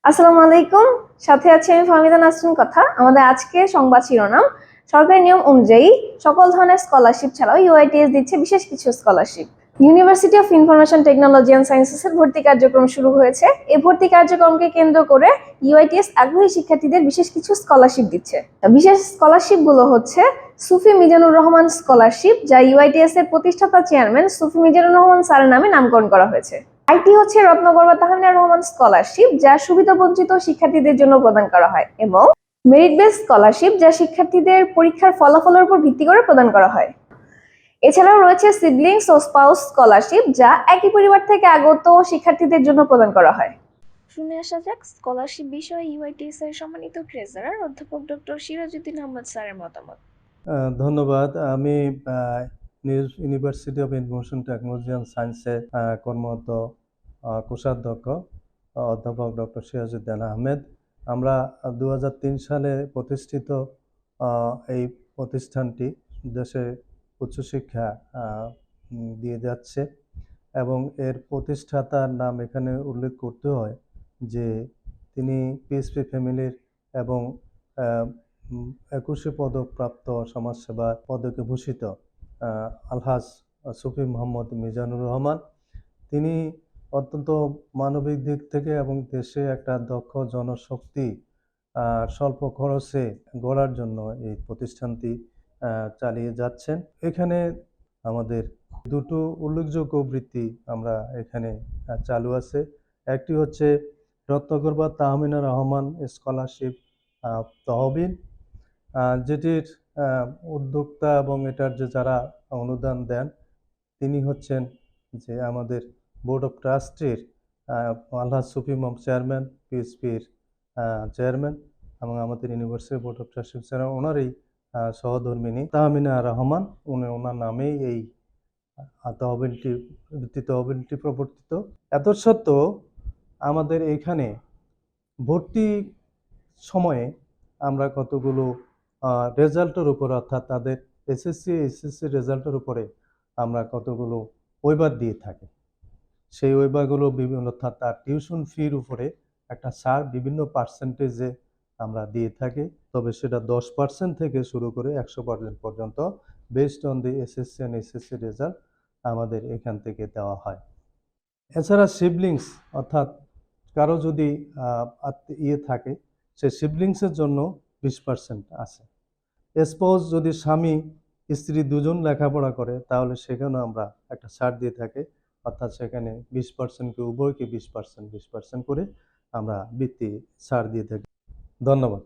আসসালামু আলাইকুম। সাথে আছি আমি ফাহমিদা নাসরিন। কথা আমাদের আজকে সংবাদ শিরোনাম, সরকারি নিয়ম অনুযায়ী সকল ধরনের স্কলারশিপ ছাড়াও ইউআইটিএস দিচ্ছে বিশেষ কিছু scholarship. University of information technology and সায়েন্সেসের ভর্তি কার্যক্রম শুরু হয়েছে। এই ভর্তি কার্যক্রমকে কেন্দ্র করে ইউআইটিএস আগ্রহী শিক্ষার্থীদের বিশেষ কিছু স্কলারশিপ দিচ্ছে। বিশেষ স্কলারশিপ গুলো হচ্ছে সুফি মিজানুর রহমান স্কলারশিপ, যা ইউআইটিএস এর প্রতিষ্ঠাতা চেয়ারম্যান সুফি মিজানুর রহমান স্যারের নামে নামকরণ করা হয়েছে। আইটি হচ্ছে রত্নগর বা তাহমিনা রহমান স্কলারশিপ, যা সুবিধাবঞ্চিত শিক্ষার্থীদের জন্য প্রদান করা হয়, এবং মেরিট বেস স্কলারশিপ, যা শিক্ষার্থীদের পরীক্ষার ফলাফলের উপর ভিত্তি করে প্রদান করা হয়। এছাড়াও রয়েছে সিবলিংস ও স্পাউস স্কলারশিপ, যা একই পরিবার থেকে আগত শিক্ষার্থীদের জন্য প্রদান করা হয়। শুনে আসা যাক স্কলারশিপ বিষয়ে ইউআইটিএস এর সম্মানিত ট্রেজারার অধ্যাপক ডক্টর সিরাজউদ্দিন আহমদ স্যারের মতামত। ধন্যবাদ। আমি university of information technology and সায়েন্সে কর্মরত কোষাধ্যক্ষ অধ্যাপক ডক্টর সিরাজউদ্দিন আহমেদ। আমরা 2003 সালে প্রতিষ্ঠিত এই প্রতিষ্ঠানটি দেশে উচ্চশিক্ষা দিয়ে যাচ্ছে, এবং এর প্রতিষ্ঠাতার নাম এখানে উল্লেখ করতে হয় যে তিনি পিএসপি ফ্যামিলির এবং 21 পদক প্রাপ্ত সমাজসেবা পদকে ভূষিত আলহাজ সুফি মোহাম্মদ মিজানুর রহমান। তিনি অত্যন্ত মানবিক দিক থেকে এবং দেশে একটা দক্ষ জনশক্তি স্বল্প খরচে গড়ার জন্য এই প্রতিষ্ঠানটি চালিয়ে যাচ্ছেন। এখানে আমাদের দুটো উল্লেখযোগ্য বৃত্তি আমরা এখানে চালু আছে। একটি হচ্ছে রত্নগর বা তাহমিনা রহমান স্কলারশিপ তহবিল, যেটির উদ্যোক্তা এবং এটার যে যারা অনুদান দেন তিনি হচ্ছেন যে আমাদের বোর্ড অফ ট্রাস্টির আলহাজ সুফি চেয়ারম্যান, পিএসপির চেয়ারম্যান, এবং আমাদের ইউনিভার্সিটি বোর্ড অফ ট্রাস্টির চেয়ারম্যান ওনারই সহধর্মিনী তাহমিনা রহমান। ওনার নামেই এই তহবিলটি প্রবর্তিত। এত সত্ত্বেও আমাদের এখানে ভর্তি সময়ে আমরা কতগুলো রেজাল্টের উপর, অর্থাৎ তাদের এসএসসি রেজাল্টের উপরে আমরা কতগুলো ওয়েবার দিয়ে থাকি। সেই ওয়েবারগুলো বিভিন্ন, অর্থাৎ তার টিউশন ফির উপরে একটা ছাড় বিভিন্ন পার্সেন্টেজে আমরা দিয়ে থাকি, তবে সেটা 10% থেকে শুরু করে 100% পর্যন্ত based on the SSC and SSC result আমাদের এখান থেকে দেওয়া হয়। এছাড়া সিবলিংস, অর্থাৎ কারো যদি থাকে, সে সিবলিংসের জন্য 20% আছে। স্পাউস, যদি স্বামী স্ত্রী দুজন লেখাপড়া করে তাহলে সেখানেও আমরা একটা ছাড় দিয়ে থাকি, অর্থাৎ সেখানে 20%কে উভয়কে 20% করে আমরা বৃত্তি ছাড় দিয়ে থাকি। ধন্যবাদ।